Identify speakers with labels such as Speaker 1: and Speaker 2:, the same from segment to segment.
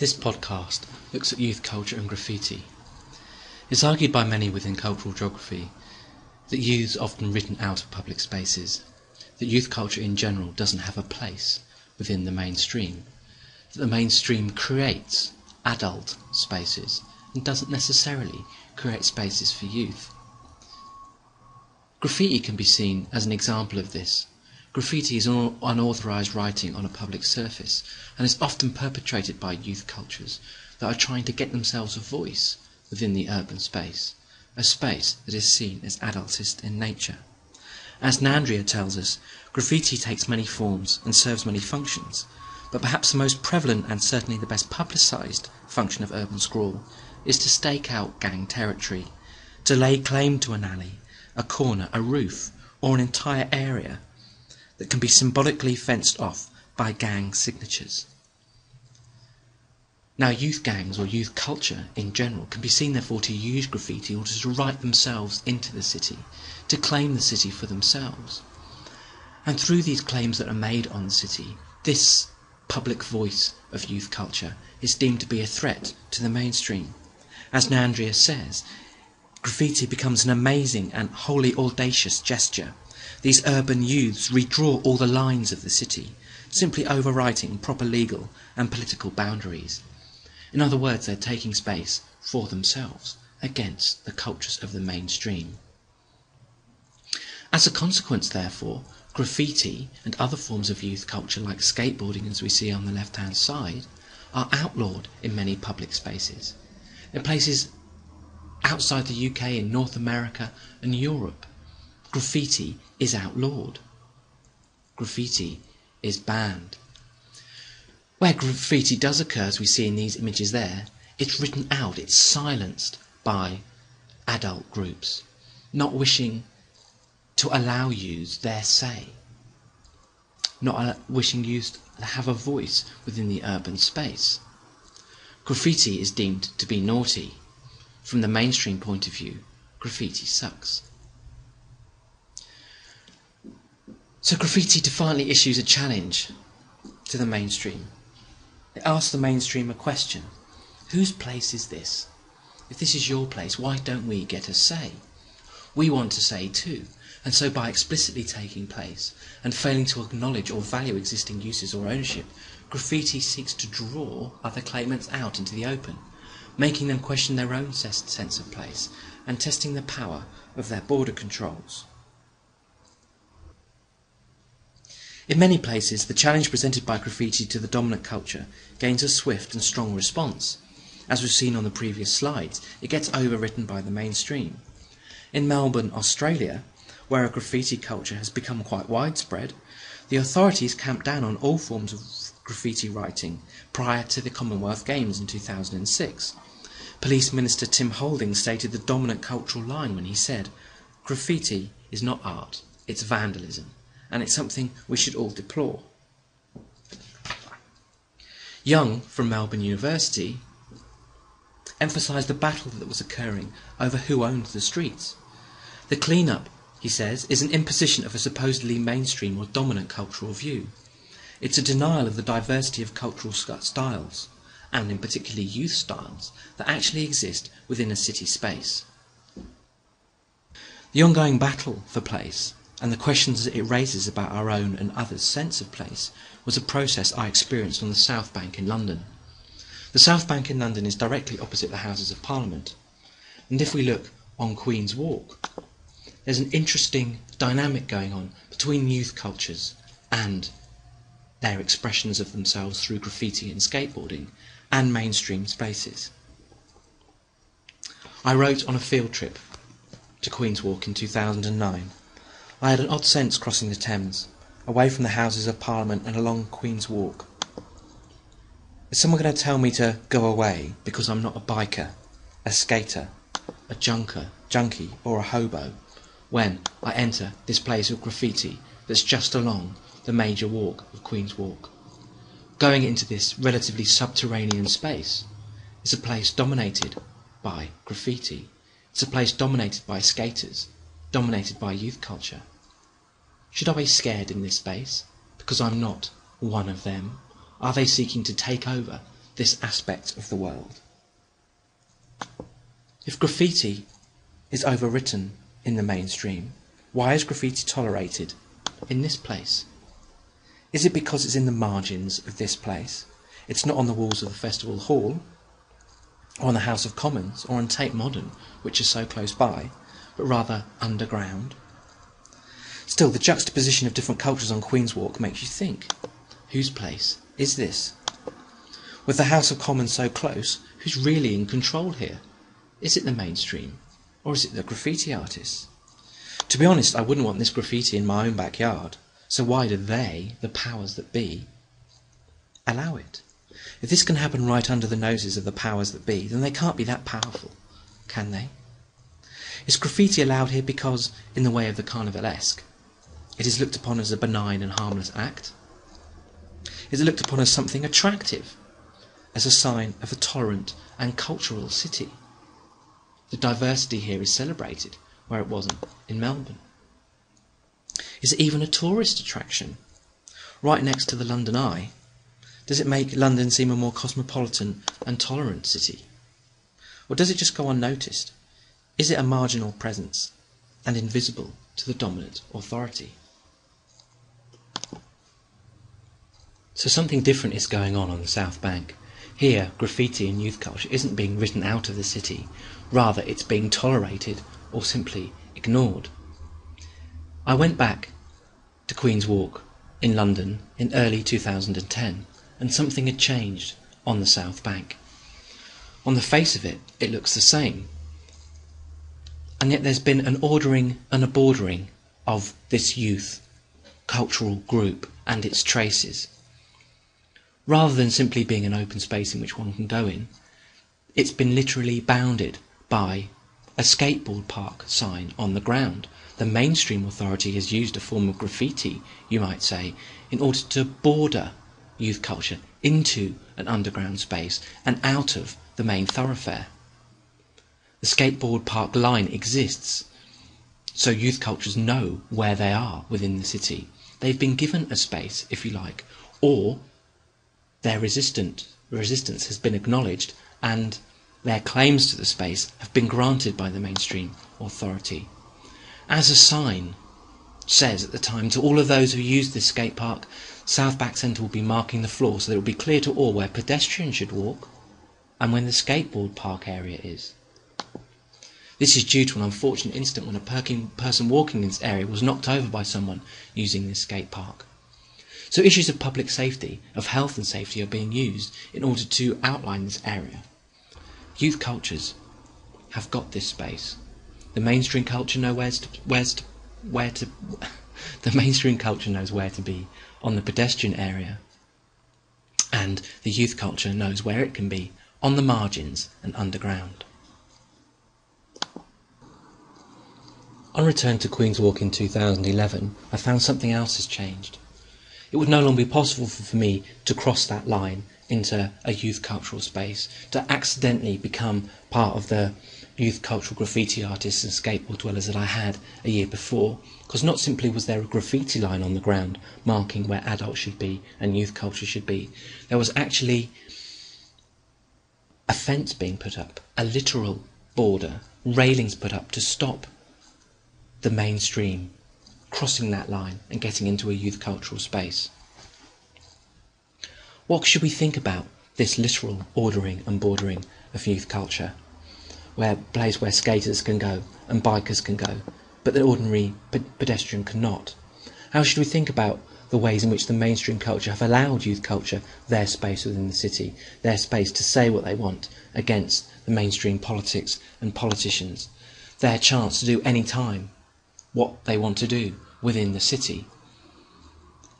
Speaker 1: This podcast looks at youth culture and graffiti. It's argued by many within cultural geography that youths are often written out of public spaces, that youth culture in general doesn't have a place within the mainstream, that the mainstream creates adult spaces and doesn't necessarily create spaces for youth. Graffiti can be seen as an example of this. Graffiti is unauthorised writing on a public surface and is often perpetrated by youth cultures that are trying to get themselves a voice within the urban space, a space that is seen as adultist in nature. As Nandria tells us, graffiti takes many forms and serves many functions, but perhaps the most prevalent and certainly the best publicised function of urban scrawl is to stake out gang territory, to lay claim to an alley, a corner, a roof, or an entire area that can be symbolically fenced off by gang signatures. Now, youth gangs or youth culture in general can be seen therefore to use graffiti in order to write themselves into the city, to claim the city for themselves. And through these claims that are made on the city, this public voice of youth culture is deemed to be a threat to the mainstream. As Nandria says, graffiti becomes an amazing and wholly audacious gesture. These urban youths redraw all the lines of the city, simply overwriting proper legal and political boundaries. In other words, they're taking space for themselves against the cultures of the mainstream. As a consequence, therefore, graffiti and other forms of youth culture like skateboarding, as we see on the left-hand side, are outlawed in many public spaces. In places outside the UK, in North America and Europe, graffiti is outlawed. Graffiti is banned. Where graffiti does occur, as we see in these images there, it's written out, it's silenced by adult groups, not wishing to allow youths their say, not wishing youths to have a voice within the urban space. Graffiti is deemed to be naughty. From the mainstream point of view, graffiti sucks. So graffiti defiantly issues a challenge to the mainstream. It asks the mainstream a question. Whose place is this? If this is your place, why don't we get a say? We want to say too, and so by explicitly taking place and failing to acknowledge or value existing uses or ownership, graffiti seeks to draw other claimants out into the open, making them question their own sense of place and testing the power of their border controls. In many places, the challenge presented by graffiti to the dominant culture gains a swift and strong response. As we've seen on the previous slides, it gets overwritten by the mainstream. In Melbourne, Australia, where a graffiti culture has become quite widespread, the authorities clamped down on all forms of graffiti writing prior to the Commonwealth Games in 2006. Police Minister Tim Holding stated the dominant cultural line when he said, "Graffiti is not art, it's vandalism, and it's something we should all deplore." Young, from Melbourne University, emphasised the battle that was occurring over who owned the streets. The clean-up, he says, is an imposition of a supposedly mainstream or dominant cultural view. It's a denial of the diversity of cultural styles, and in particular youth styles, that actually exist within a city space. The ongoing battle for place and the questions that it raises about our own and others' sense of place was a process I experienced on the South Bank in London. The South Bank in London is directly opposite the Houses of Parliament, and if we look on Queen's Walk, there's an interesting dynamic going on between youth cultures and their expressions of themselves through graffiti and skateboarding and mainstream spaces. I wrote on a field trip to Queen's Walk in 2009. I had an odd sense crossing the Thames, away from the Houses of Parliament and along Queen's Walk. Is someone going to tell me to go away because I'm not a biker, a skater, a junkie or a hobo when I enter this place of graffiti that's just along the major walk of Queen's Walk? Going into this relatively subterranean space is a place dominated by graffiti. It's a place dominated by skaters, dominated by youth culture. Should I be scared in this space because I'm not one of them? Are they seeking to take over this aspect of the world. If graffiti is overwritten in the mainstream, why is graffiti tolerated in this place? Is it because it's in the margins of this place? It's not on the walls of the festival hall, or on the House of Commons, or on Tate Modern, which is so close by, but rather underground? Still, the juxtaposition of different cultures on Queen's Walk makes you think, whose place is this? With the House of Commons so close, who's really in control here? Is it the mainstream, or is it the graffiti artists? To be honest, I wouldn't want this graffiti in my own backyard, so why do they, the powers that be, allow it? If this can happen right under the noses of the powers that be, then they can't be that powerful, can they? Is graffiti allowed here because, in the way of the carnivalesque, it is looked upon as a benign and harmless act? Is it looked upon as something attractive, as a sign of a tolerant and cultural city? The diversity here is celebrated, where it wasn't in Melbourne. Is it even a tourist attraction? Right next to the London Eye, does it make London seem a more cosmopolitan and tolerant city? Or does it just go unnoticed? Is it a marginal presence and invisible to the dominant authority? So something different is going on the South Bank. Here, graffiti and youth culture isn't being written out of the city, rather it's being tolerated or simply ignored. I went back to Queen's Walk in London in early 2010, and something had changed on the South Bank. On the face of it, it looks the same. And yet there's been an ordering and a bordering of this youth cultural group and its traces. Rather than simply being an open space in which one can go in, it's been literally bounded by a skateboard park sign on the ground. The mainstream authority has used a form of graffiti, you might say, in order to border youth culture into an underground space and out of the main thoroughfare. The skateboard park line exists, so youth cultures know where they are within the city. They've been given a space, if you like, or their resistance has been acknowledged and their claims to the space have been granted by the mainstream authority. As a sign says at the time to all of those who use this skate park, South Bank Centre will be marking the floor so that it will be clear to all where pedestrians should walk and when the skateboard park area is. This is due to an unfortunate incident when a person walking in this area was knocked over by someone using this skate park. So issues of public safety, of health and safety, are being used in order to outline this area. Youth cultures have got this space. The mainstream culture knows the mainstream culture knows where to be on the pedestrian area, and the youth culture knows where it can be on the margins and underground. On return to Queen's Walk in 2011, I found something else has changed. It would no longer be possible for me to cross that line into a youth cultural space, to accidentally become part of the youth cultural graffiti artists and skateboard dwellers that I had a year before, because not simply was there a graffiti line on the ground marking where adults should be and youth culture should be, there was actually a fence being put up, a literal border, railings put up to stop the mainstream crossing that line and getting into a youth cultural space. What should we think about this literal ordering and bordering of youth culture, where a place where skaters can go and bikers can go, but the ordinary pedestrian cannot? How should we think about the ways in which the mainstream culture have allowed youth culture their space within the city, their space to say what they want against the mainstream politics and politicians, their chance to do any time what they want to do within the city?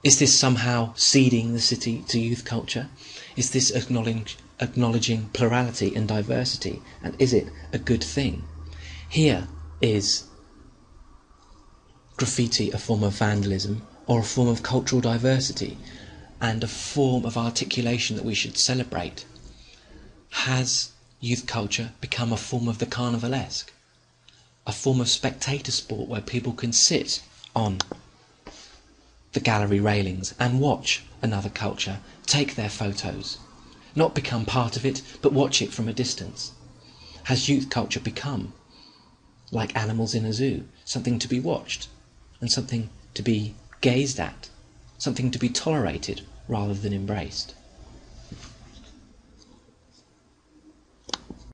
Speaker 1: Is this somehow ceding the city to youth culture? Is this acknowledging plurality and diversity? And is it a good thing? Here is graffiti a form of vandalism or a form of cultural diversity and a form of articulation that we should celebrate? Has youth culture become a form of the carnivalesque? A form of spectator sport where people can sit on the gallery railings and watch another culture, take their photos, Not become part of it, but watch it from a distance. Has youth culture become, like animals in a zoo, something to be watched and something to be gazed at, something to be tolerated rather than embraced?